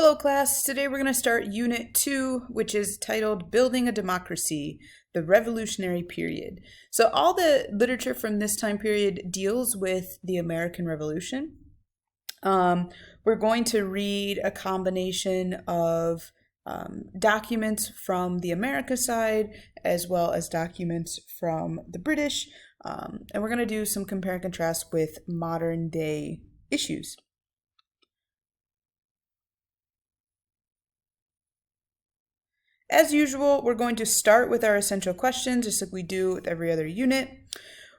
Hello class, today we're going to start Unit 2, which is titled Building a Democracy, the Revolutionary Period. So all the literature from this time period deals with the American Revolution. We're going to read a combination of documents from the America side as well as documents from the British, and we're going to do some compare and contrast with modern day issues. As usual, we're going to start with our essential questions, just like we do with every other unit.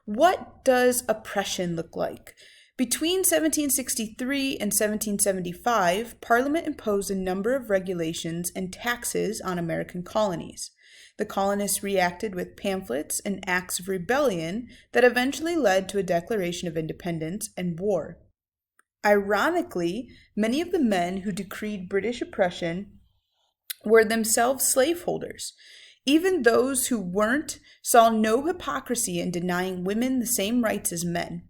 What does oppression look like? Between 1763 and 1775, Parliament imposed a number of regulations and taxes on American colonies. The colonists reacted with pamphlets and acts of rebellion that eventually led to a declaration of independence and war. Ironically, many of the men who decreed British oppression were themselves slaveholders. Even those who weren't saw no hypocrisy in denying women the same rights as men.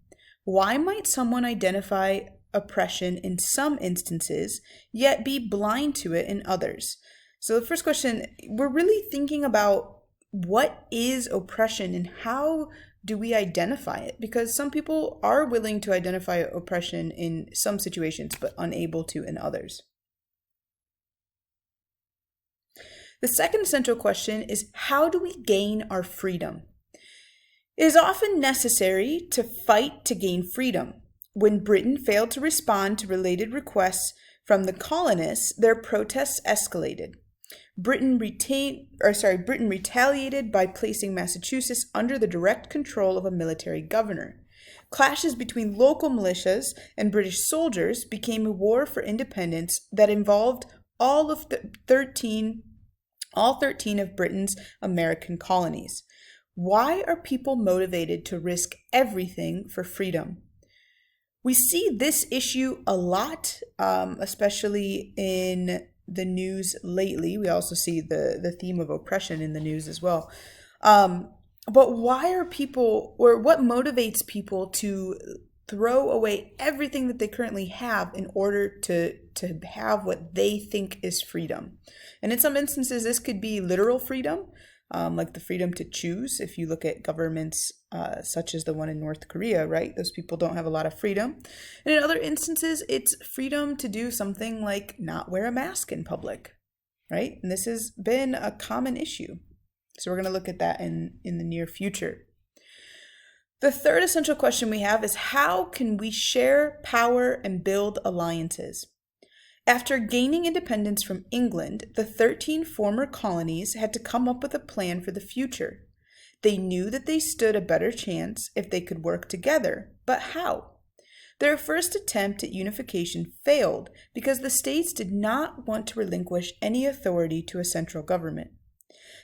Why might someone identify oppression in some instances, yet be blind to it in others? So the first question, we're really thinking about what is oppression and how do we identify it? Because some people are willing to identify oppression in some situations, but unable to in others. The second central question is, how do we gain our freedom? It is often necessary to fight to gain freedom. When Britain failed to respond to related requests from the colonists, their protests escalated. Britain retaliated by placing Massachusetts under the direct control of a military governor. Clashes between local militias and British soldiers became a war for independence that involved all 13 of Britain's American colonies. Why are people motivated to risk everything for freedom? We see this issue a lot, especially in the news lately. We also see the theme of oppression in the news as well. But why are people, or what motivates people to throw away everything that they currently have in order to have what they think is freedom? And in some instances, this could be literal freedom, like the freedom to choose. If you look at governments such as the one in North Korea, right? Those people don't have a lot of freedom. And in other instances, it's freedom to do something like not wear a mask in public, right? And this has been a common issue. So we're going to look at that in the near future. The third essential question we have is, how can we share power and build alliances? After gaining independence from England, the 13 former colonies had to come up with a plan for the future. They knew that they stood a better chance if they could work together, but how? Their first attempt at unification failed because the states did not want to relinquish any authority to a central government.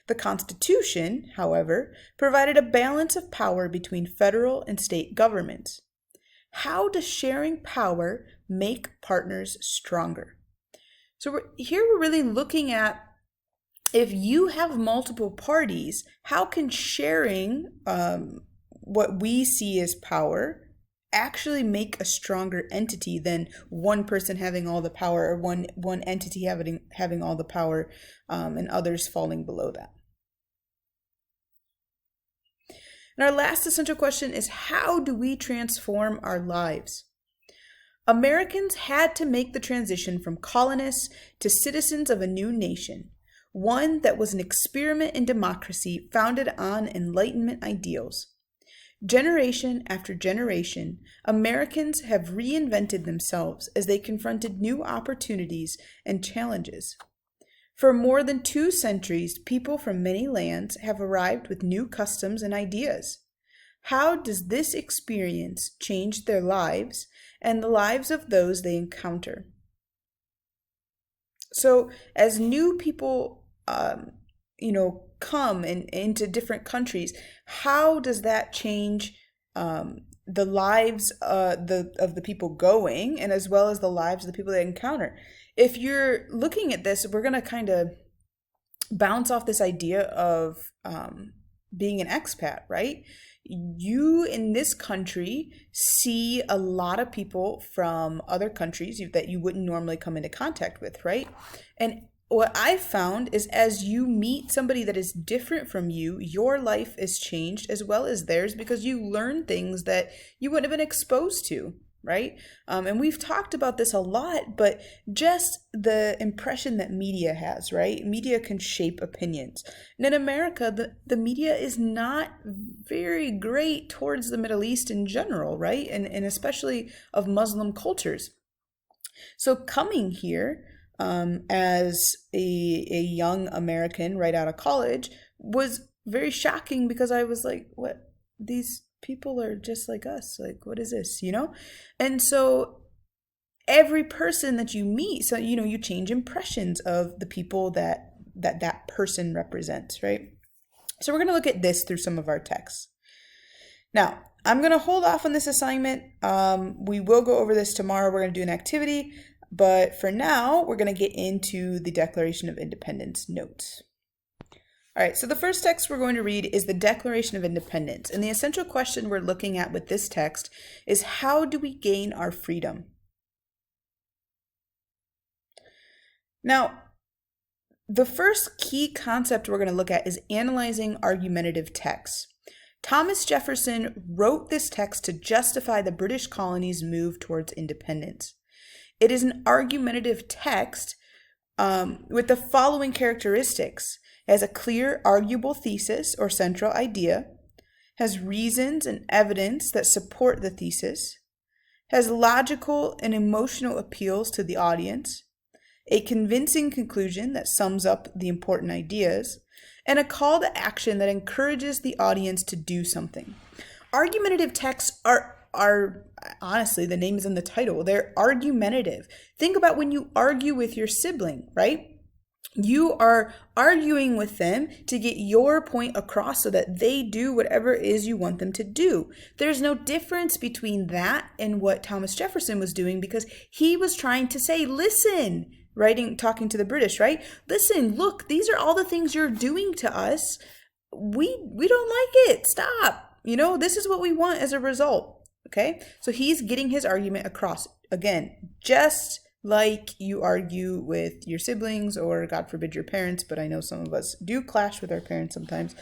The Constitution, however, provided a balance of power between federal and state governments. How does sharing power make partners stronger? So we're really looking at, if you have multiple parties, how can sharing what we see as power actually make a stronger entity than one person having all the power, or one entity having all the power and others falling below that? And our last essential question is, how do we transform our lives? Americans had to make the transition from colonists to citizens of a new nation, one that was an experiment in democracy founded on Enlightenment ideals. Generation after generation, Americans have reinvented themselves as they confronted new opportunities and challenges. For more than 2 centuries, people from many lands have arrived with new customs and ideas. How does this experience change their lives and the lives of those they encounter? So as new people, come into different countries, how does that change the lives of the people going, and as well as the lives of the people they encounter? If you're looking at this, we're going to kind of bounce off this idea of being an expat, right? you in this country see a lot of people from other countries that you wouldn't normally come into contact with, right? And what I've found is as you meet somebody that is different from you, your life is changed as well as theirs because you learn things that you wouldn't have been exposed to, right? And we've talked about this a lot, but just the impression that media has, right? Media can shape opinions. And in America, the media is not very great towards the Middle East in general, right? And especially of Muslim cultures. So coming here, as a young American right out of college was very shocking because I was like, what? These people are just like us. Like, what is this, And so every person that you meet, so, you change impressions of the people that person represents, right? So we're going to look at this through some of our texts. Now, I'm going to hold off on this assignment. We will go over this tomorrow. We're going to do an activity. But for now, we're going to get into the Declaration of Independence notes. All right, so the first text we're going to read is the Declaration of Independence. And the essential question we're looking at with this text is, how do we gain our freedom? Now, the first key concept we're going to look at is analyzing argumentative texts. Thomas Jefferson wrote this text to justify the British colonies' move towards independence. It is an argumentative text with the following characteristics. It has a clear, arguable thesis or central idea, has reasons and evidence that support the thesis, has logical and emotional appeals to the audience, a convincing conclusion that sums up the important ideas, and a call to action that encourages the audience to do something. Argumentative texts are honestly, the name is in the title. They're argumentative. Think about when you argue with your sibling, right? You are arguing with them to get your point across so that they do whatever it is you want them to do. There's no difference between that and what Thomas Jefferson was doing because he was trying to say, listen, talking to the British, right? Listen, look, these are all the things you're doing to us. We don't like it. Stop. This is what we want as a result. Okay, so he's getting his argument across. Again, just like you argue with your siblings or, God forbid, your parents, but I know some of us do clash with our parents sometimes.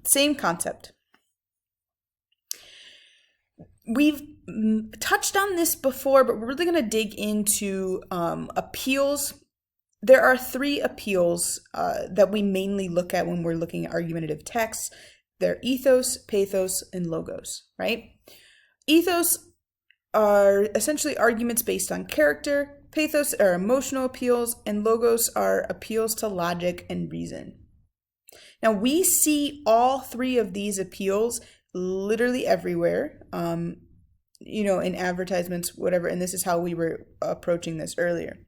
Same concept. We've touched on this before, but we're really going to dig into appeals. There are 3 appeals that we mainly look at when we're looking at argumentative texts. They're ethos, pathos, and logos, right? Ethos are essentially arguments based on character, pathos are emotional appeals, and logos are appeals to logic and reason. Now, we see all 3 of these appeals literally everywhere, in advertisements, whatever, and this is how we were approaching this earlier.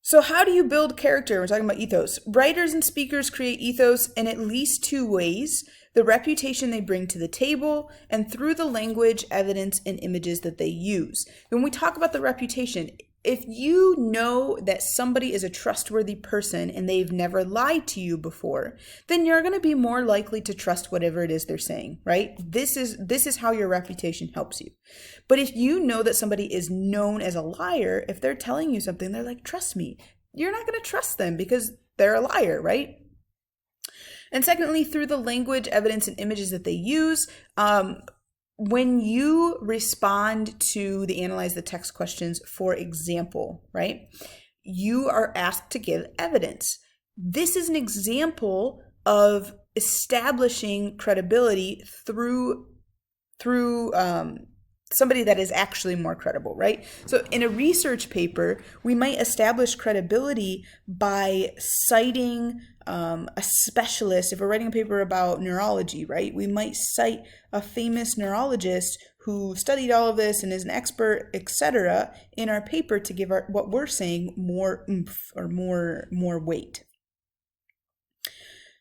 So how do you build character? We're talking about ethos. Writers and speakers create ethos in at least 2 ways: the reputation they bring to the table and through the language, evidence, and images that they use. When we talk about the reputation, if you know that somebody is a trustworthy person and they've never lied to you before, then you're going to be more likely to trust whatever it is they're saying, right? This is how your reputation helps you. But if you know that somebody is known as a liar, if they're telling you something, they're like, trust me, you're not going to trust them because they're a liar, right? And secondly, through the language, evidence, and images that they use, when you respond to the analyze the text questions, for example, right, you are asked to give evidence. This is an example of establishing credibility through somebody that is actually more credible, right? So in a research paper, we might establish credibility by citing a specialist. If we're writing a paper about neurology, right, we might cite a famous neurologist who studied all of this and is an expert, etc., in our paper to give what we're saying more oomph or more weight.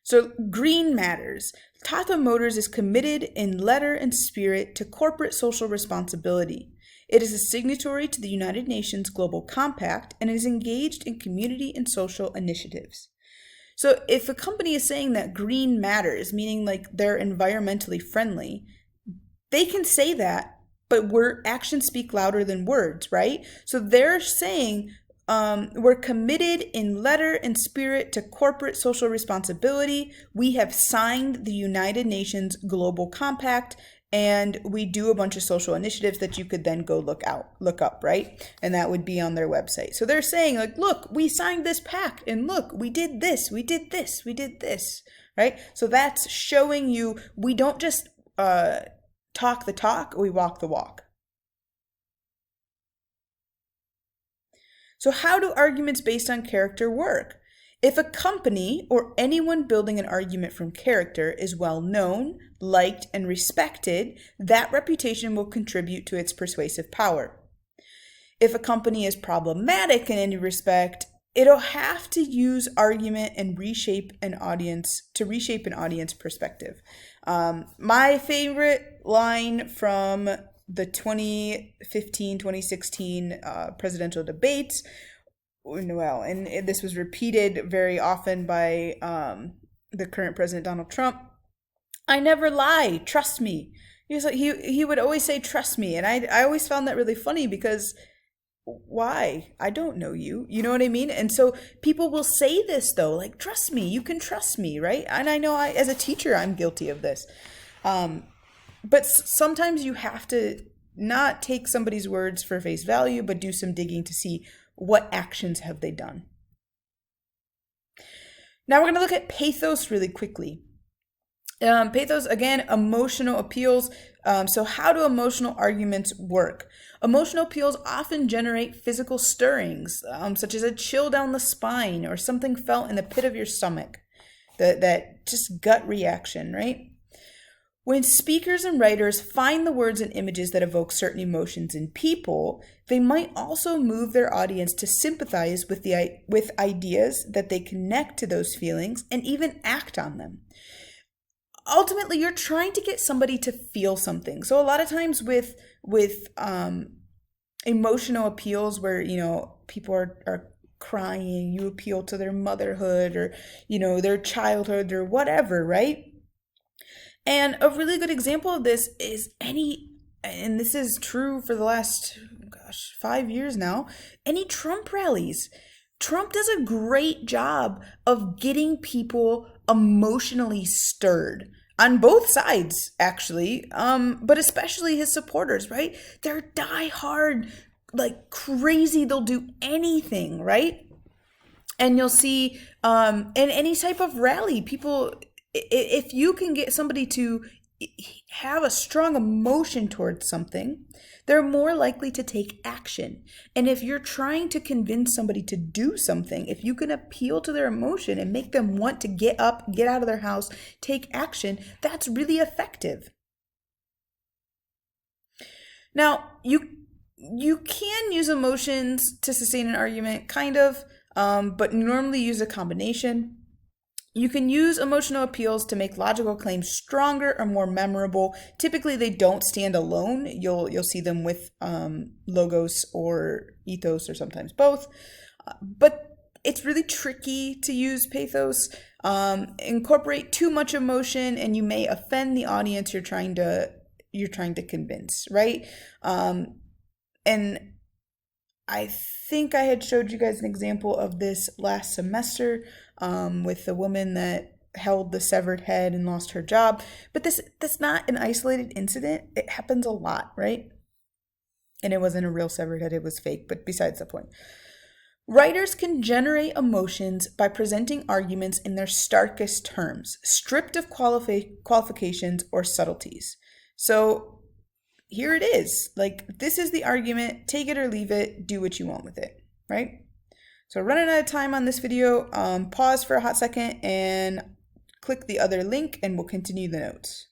So green matters. Tata Motors is committed in letter and spirit to corporate social responsibility. It is a signatory to the United Nations Global Compact and is engaged in community and social initiatives. So if a company is saying that green matters, meaning like they're environmentally friendly, they can say that, but actions speak louder than words, right? So they're saying we're committed in letter and spirit to corporate social responsibility. We have signed the United Nations Global Compact, and we do a bunch of social initiatives that you could then go look up, right? And that would be on their website. So they're saying like, look, we signed this pact, and look, we did this, we did this, we did this, right? So that's showing you we don't just talk the talk, we walk the walk. So how do arguments based on character work? If a company or anyone building an argument from character is well known, liked, and respected, that reputation will contribute to its persuasive power. If a company is problematic in any respect, it'll have to use argument and reshape an audience perspective. My favorite line from the 2015-2016 presidential debates, well, and this was repeated very often by the current president, Donald Trump. I never lie, trust me. He would always say, trust me. And I always found that really funny because why? I don't know you. You know what I mean? And so people will say this though, like, trust me, you can trust me, right? And I know as a teacher, I'm guilty of this. But sometimes you have to not take somebody's words for face value, but do some digging to see what actions have they done. Now we're going to look at pathos really quickly. Pathos, again, emotional appeals. So how do emotional arguments work? Emotional appeals often generate physical stirrings, such as a chill down the spine or something felt in the pit of your stomach. That just gut reaction, right? When speakers and writers find the words and images that evoke certain emotions in people, they might also move their audience to sympathize with ideas that they connect to those feelings and even act on them. Ultimately, you're trying to get somebody to feel something. So a lot of times with emotional appeals where, people are crying, you appeal to their motherhood or, their childhood or whatever, right? And a really good example of this is and this is true for the last, 5 years now, any Trump rallies. Trump does a great job of getting people emotionally stirred on both sides, actually, but especially his supporters, right? They're diehard, like crazy. They'll do anything, right? And you'll see in any type of rally, people, if you can get somebody to have a strong emotion towards something, they're more likely to take action. And if you're trying to convince somebody to do something, if you can appeal to their emotion and make them want to get up, get out of their house, take action, that's really effective. Now, you can use emotions to sustain an argument, kind of, but normally use a combination. You can use emotional appeals to make logical claims stronger or more memorable. Typically, they don't stand alone. You'll see them with logos or ethos or sometimes both. But it's really tricky to use pathos. Incorporate too much emotion, and you may offend the audience you're trying to convince, right? And I think I had showed you guys an example of this last semester with the woman that held the severed head and lost her job. But that's not an isolated incident. It happens a lot, right? And it wasn't a real severed head, it was fake, but besides the point. Writers can generate emotions by presenting arguments in their starkest terms, stripped of qualifications or subtleties. So here it is. Like, this is the argument. Take it or leave it. Do what you want with it, right? So running out of time on this video, pause for a hot second and click the other link and we'll continue the notes.